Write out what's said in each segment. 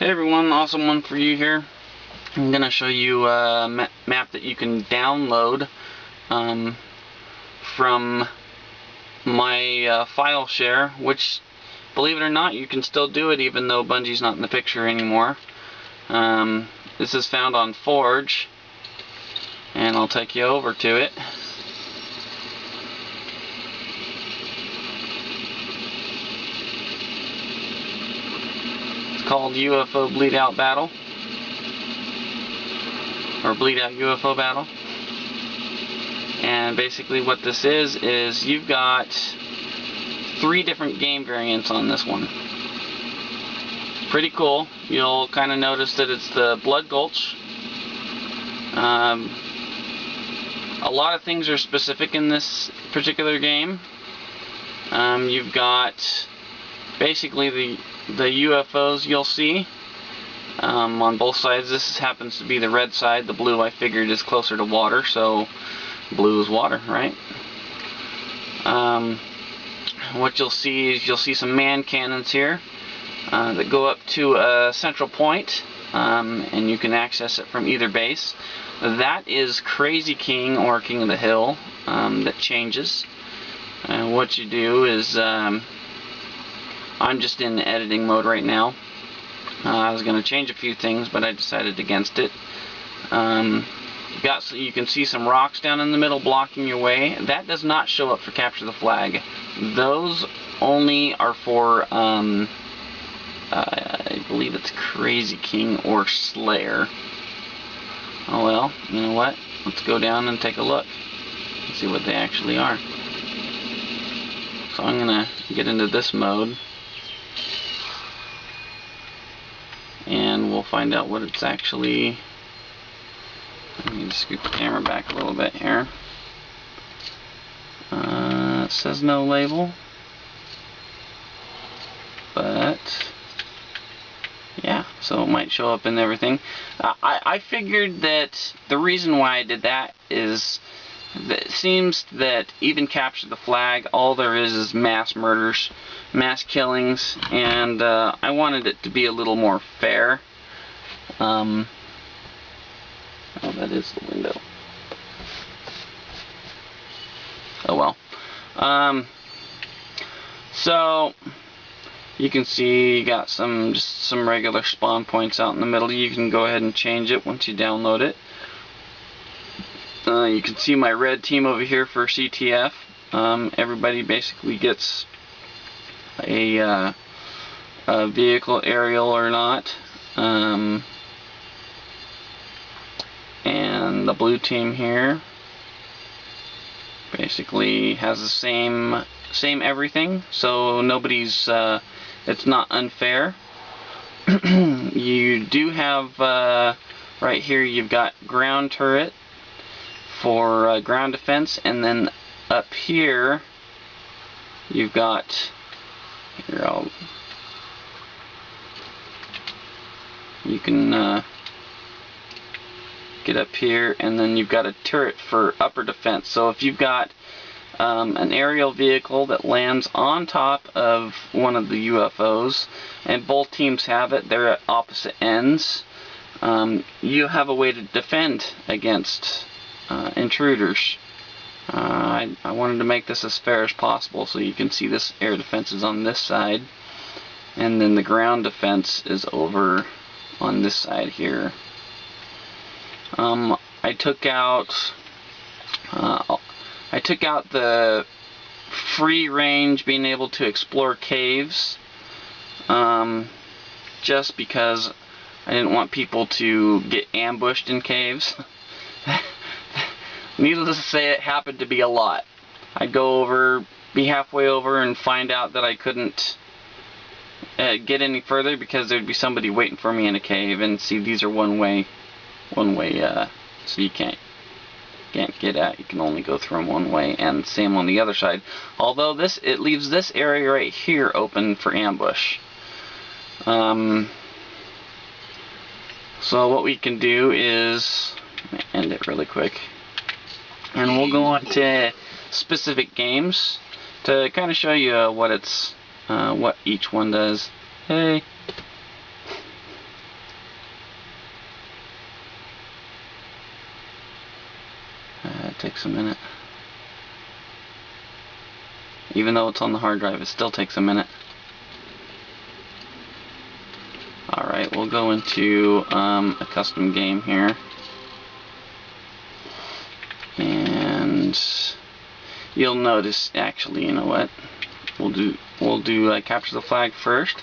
Hey everyone, awesome one for you here. I'm going to show you a map that you can download from my file share, which, believe it or not, you can still do it even though Bungie's not in the picture anymore. This is found on Forge, and I'll take you over to it. Called UFO Bleedout Battle, or Bleedout UFO Battle. And basically what this is you've got 3 different game variants on this one. Pretty cool. You'll kind of notice that it's the Blood Gulch. A lot of things are specific in this particular game. You've got basically the UFOs you'll see on both sides. This happens to be the red side. The blue, I figured, is closer to water, so blue is water, right? What you'll see is some man cannons here that go up to a central point, and you can access it from either base. That is Crazy King or King of the Hill that changes. What you do is I'm just in editing mode right now. I was going to change a few things, but I decided against it. You can see some rocks down in the middle blocking your way. That does not show up for Capture the Flag. Those only are for, I believe it's Crazy King or Slayer. Oh well, you know what? Let's go down and take a look and see what they actually are. So I'm going to get into this mode, and we'll find out what it's actually. Let me scoot the camera back a little bit here. It says no label, but yeah, so it might show up in everything. I figured that the reason why I did that is that it seems that even Capture the Flag, all there is mass murders, mass killings, and I wanted it to be a little more fair. Oh, that is the window. Oh well. So you can see you got just some regular spawn points out in the middle. You can go ahead and change it once you download it. You can see my red team over here for CTF. Everybody basically gets a vehicle, aerial or not. And the blue team here basically has the same everything, so nobody's it's not unfair. You do have right here you've got ground turret for ground defense, and then up here you've got you can get up here, and then you've got a turret for upper defense. So if you've got an aerial vehicle that lands on top of one of the UFOs, and both teams have it, they're at opposite ends, you have a way to defend against intruders. I wanted to make this as fair as possible, so you can see this air defense is on this side, and then the ground defense is over on this side here. I took out the free range, being able to explore caves, just because I didn't want people to get ambushed in caves. Needless to say, it happened to be a lot. I'd go over, be halfway over, and find out that I couldn't get any further because there'd be somebody waiting for me in a cave. And see, these are one way, so you can't get out. You can only go through them one way, and same on the other side. Although it leaves this area right here open for ambush. So what we can do is end it really quick, and we'll go on to specific games to kind of show you what each one does. Hey. takes a minute. Even though it's on the hard drive, it still takes a minute. Alright, we'll go into a custom game here. And you'll notice, actually, you know what? We'll do capture the flag first.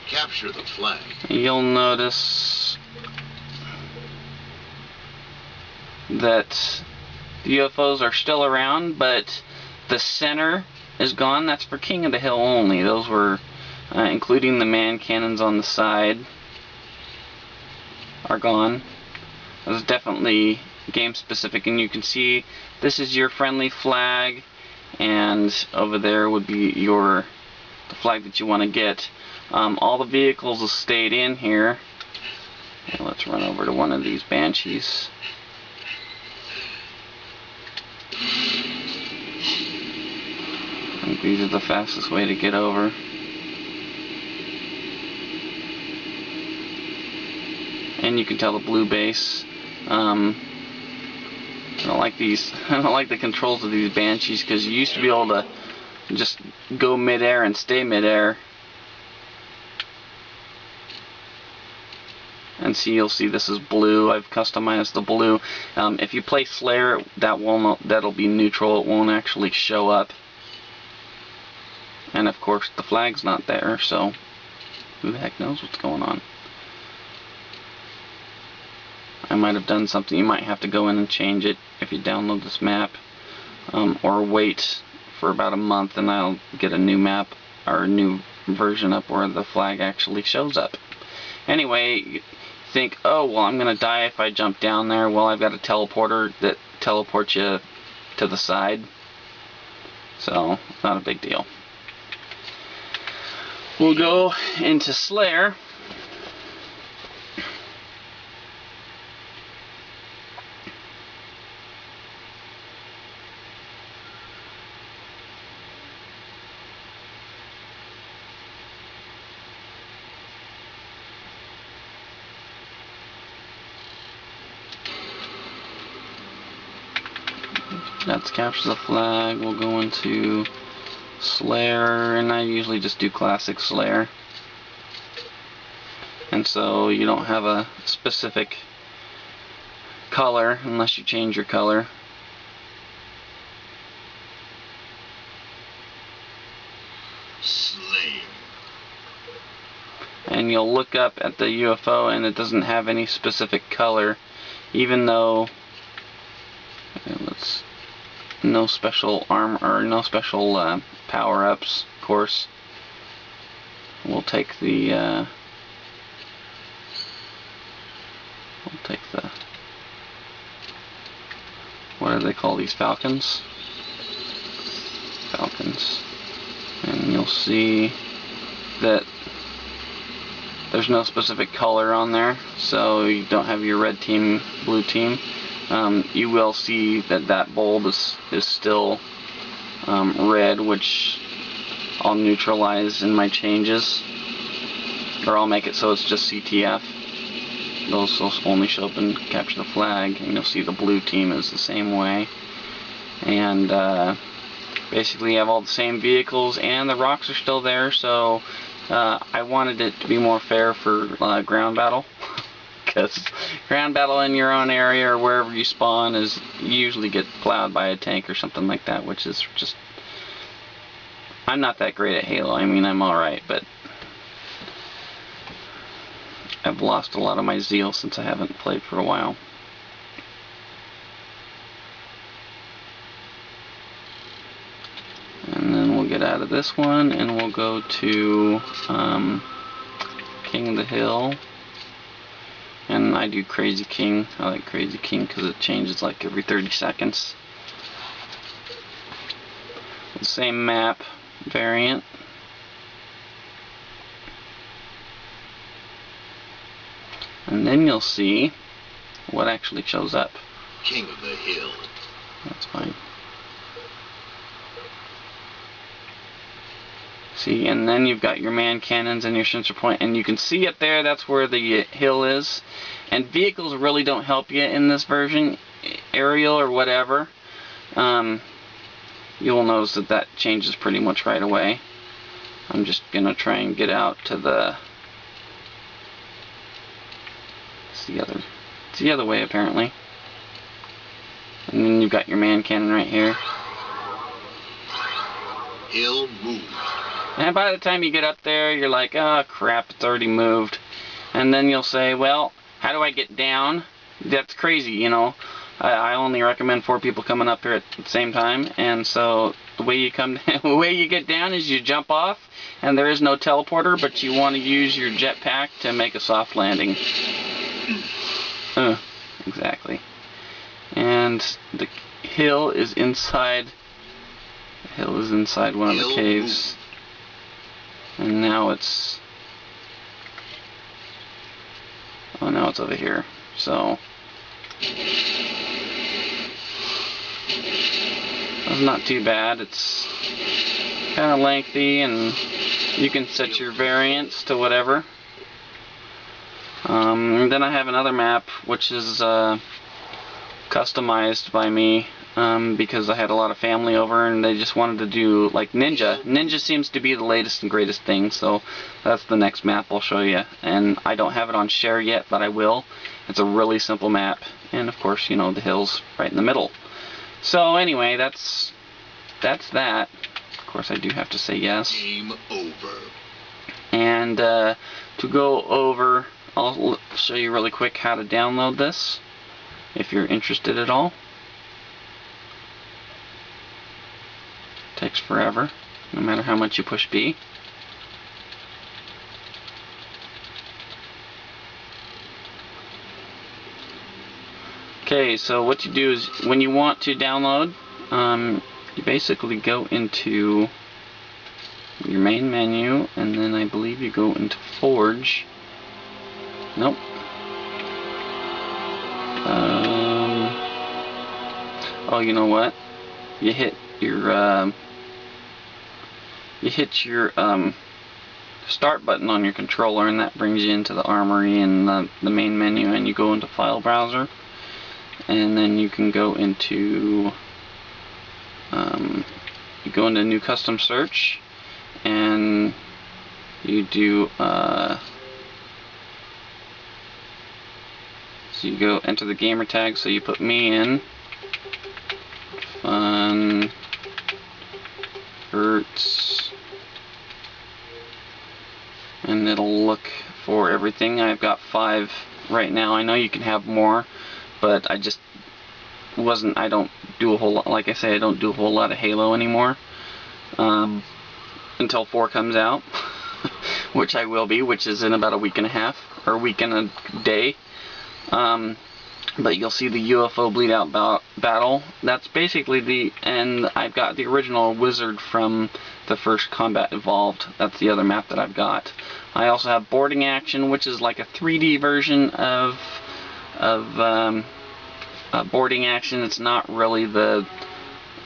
Capture the flag. You'll notice that the UFOs are still around, but the center is gone. That's for King of the Hill only. Those were, including the man cannons on the side, are gone. It was definitely game specific, and you can see this is your friendly flag, and over there would be the flag that you want to get. All the vehicles have stayed in here. Let's run over to one of these Banshees. I think these are the fastest way to get over. And you can tell the blue base. I don't like these. I don't like the controls of these Banshees, because you used to be able to just go midair and stay midair. And see, you'll see this is blue. I've customized the blue. If you play Slayer, that'll be neutral. It won't actually show up. And of course, the flag's not there, so who the heck knows what's going on? I might have done something. You might have to go in and change it if you download this map, or wait for about a month, and I'll get a new map or a new version up where the flag actually shows up. Anyway, think, oh, well, I'm going to die if I jump down there. Well, I've got a teleporter that teleports you to the side. So, not a big deal. We'll go into Slayer. That's capture the flag. We'll go into Slayer, and I usually just do classic Slayer. And so you don't have a specific color unless you change your color. Slayer. And you'll look up at the UFO and it doesn't have any specific color, even though no special armor or no special power-ups, of course. We'll take the what do they call these, Falcons? Falcons. And you'll see that there's no specific color on there, so you don't have your red team, blue team. You will see that that bulb is still red, which I'll neutralize in my changes, or I'll make it so it's just CTF. Those will only show up and capture the flag, and you'll see the blue team is the same way. And basically you have all the same vehicles, and the rocks are still there, so I wanted it to be more fair for ground battle. Because ground battle in your own area or wherever you spawn is usually get plowed by a tank or something like that, which is just... I'm not that great at Halo. I mean, I'm alright, but I've lost a lot of my zeal since I haven't played for a while. And then we'll get out of this one and we'll go to King of the Hill. And I do Crazy King. I like Crazy King because it changes like every 30 seconds. The same map variant. And then you'll see what actually shows up. King of the Hill. That's fine. See, and then you've got your man cannons and your sensor point, and you can see up there, that's where the hill is. And vehicles really don't help you in this version, aerial or whatever. You'll notice that that changes pretty much right away. I'm just gonna try and get out to the. It's the other way apparently. And then you've got your man cannon right here. Hill moved. And by the time you get up there, you're like, oh crap, it's already moved. And then you'll say, well, how do I get down? That's crazy, you know. I only recommend 4 people coming up here at the same time, and so the way you the way you get down is you jump off, and there is no teleporter, but you want to use your jetpack to make a soft landing. Exactly. And the hill is inside. The hill is inside one of the caves, and now it's. Oh, now it's over here. So. That's not too bad. It's kind of lengthy, and you can set your variants to whatever. And then I have another map which is customized by me because I had a lot of family over and they just wanted to do like Ninja. Ninja seems to be the latest and greatest thing, so that's the next map I'll show you. And I don't have it on share yet, but I will. It's a really simple map, and of course, you know, the hill's right in the middle. So anyway, that's that. Of course, I do have to say yes. Game over. And to go over, I'll show you really quick how to download this, if you're interested at all. Takes forever, no matter how much you push B. Okay, so what you do is when you want to download, you basically go into your main menu, and then I believe you go into Forge. Nope. Oh, you know what? You hit your start button on your controller, and that brings you into the armory and the main menu, and you go into File Browser, and then you can go into New Custom Search, and you do so you go enter the gamer tag, so you put me in Fun Hurts, and it'll look for everything. I've got 5 right now. I know you can have more, but I just I don't do a whole lot, like I say, I don't do a whole lot of Halo anymore until 4 comes out, which I will be, which is in about a week and a half, or a week and a day. But you'll see the UFO Bleedout battle. That's basically and I've got the original wizard from the first Combat Evolved. That's the other map that I've got. I also have Boarding Action, which is like a 3D version of Boarding Action. It's not really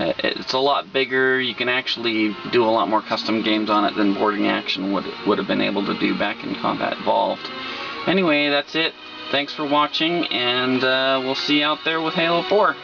it's a lot bigger. You can actually do a lot more custom games on it than Boarding Action would have been able to do back in Combat Evolved. Anyway, that's it. Thanks for watching, and we'll see you out there with Halo 4.